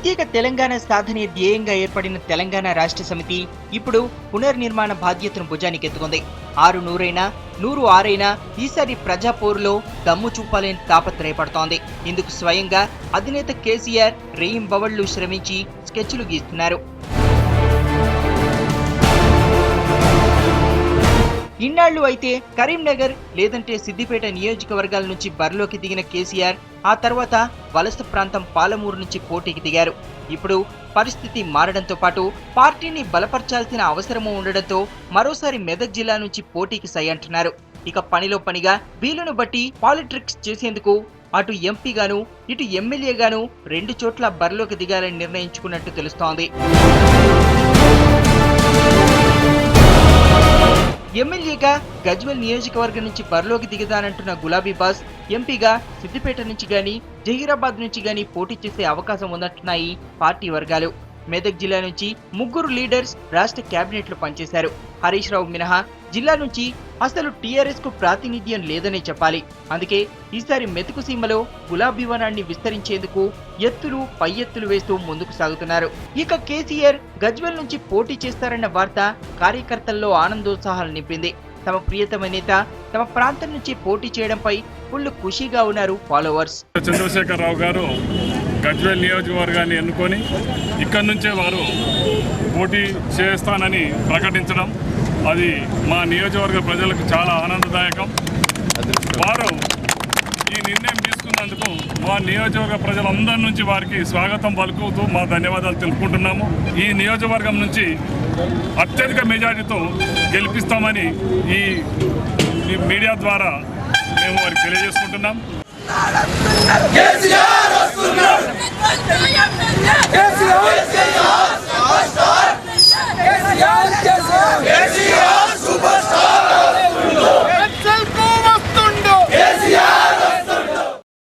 ప్రత్యేక తెలంగాణ సాధనే ధ్యేయంగా ఏర్పడిన తెలంగాణ రాష్ట్ర సమితి ఇప్పుడు పునర్నిర్మాణ బాధ్యతను భుజానికెత్తుకుంది. 6 నూరైనా 100 ఆరైనా ఈసారి ప్రజాపోరులో దమ్ము చూపాలని తాపత్రయపడుతోంది. ఇందుకు స్వయంగా అధినేత కేసీఆర్ రేయింబవళ్లు శ్రమించి స్కెచ్లు గీస్తున్నారు. ఇన్నాళ్లు అయితే కరీంనగర్ లేదంటే సిద్దిపేట నియోజకవర్గాల నుంచి బరిలోకి దిగిన కేసీఆర్ ఆ తర్వాత వలస ప్రాంతం పాలమూరు నుంచి పోటీకి దిగారు. ఇప్పుడు పరిస్థితి మారడంతో పాటు పార్టీని బలపర్చాల్సిన అవసరము ఉండడంతో మరోసారి మెదక్ జిల్లా నుంచి పోటీకి సై అంటున్నారు. ఇక పనిలో పనిగా వీలును బట్టి పాలిట్రిక్స్ చేసేందుకు అటు ఎంపీగాను ఇటు ఎమ్మెల్యేగాను 2 చోట్ల బరిలోకి దిగాలని నిర్ణయించుకున్నట్టు తెలుస్తోంది. ఎమ్మెల్యేగా గజ్వెల్ నియోజకవర్గం నుంచి బరిలోకి దిగదానంటున్న గులాబీ బాస్ ఎంపీగా సిద్దిపేట నుంచి గాని జహీరాబాద్ నుంచి గాని పోటీ చేసే అవకాశం ఉందంటున్నాయి పార్టీ వర్గాలు. మెదక్ జిల్లా నుంచి 3 లీడర్స్ రాష్ట్ర కేబినెట్ లో పనిచేశారు. హరీష్ రావు మినహా జిల్లా నుంచి అసలు టీఆర్ఎస్ కు ప్రాతినిధ్యం లేదనే చెప్పాలి. అందుకే ఈసారి మెతుకు సీమలో గులాబీ వనాన్ని విస్తరించేందుకు ఎత్తులు పై ఎత్తులు వేస్తూ ముందుకు సాగుతున్నారు. ఇక కేసీఆర్ గజ్వెల్ నుంచి పోటీ చేస్తారన్న వార్త కార్యకర్తల్లో ఆనందోత్సాహాలు నింపింది. తమ ప్రియతమ నేత తమ ప్రాంతం నుంచి పోటీ చేయడంపై ఫుల్ ఖుషీగా ఉన్నారు ఫాలోవర్స్. చంద్రశేఖరరావు గారు గజ్వెల్ నియోజకవర్గాన్ని ఎన్నుకొని ఇక్కడి నుంచే వారు పోటీ చేస్తానని ప్రకటించడం అది మా నియోజకవర్గ ప్రజలకు చాలా ఆనందదాయకం. వారు ఈ నిర్ణయం తీసుకున్నందుకు మా నియోజకవర్గ ప్రజలందరి నుంచి వారికి స్వాగతం పలుకుతూ మా ధన్యవాదాలు తెలుపుకుంటున్నాము. ఈ నియోజకవర్గం నుంచి అత్యధిక మెజారిటీతో గెలిపిస్తామని ఈ మీడియా ద్వారా మేము వారికి తెలియజేసుకుంటున్నాం.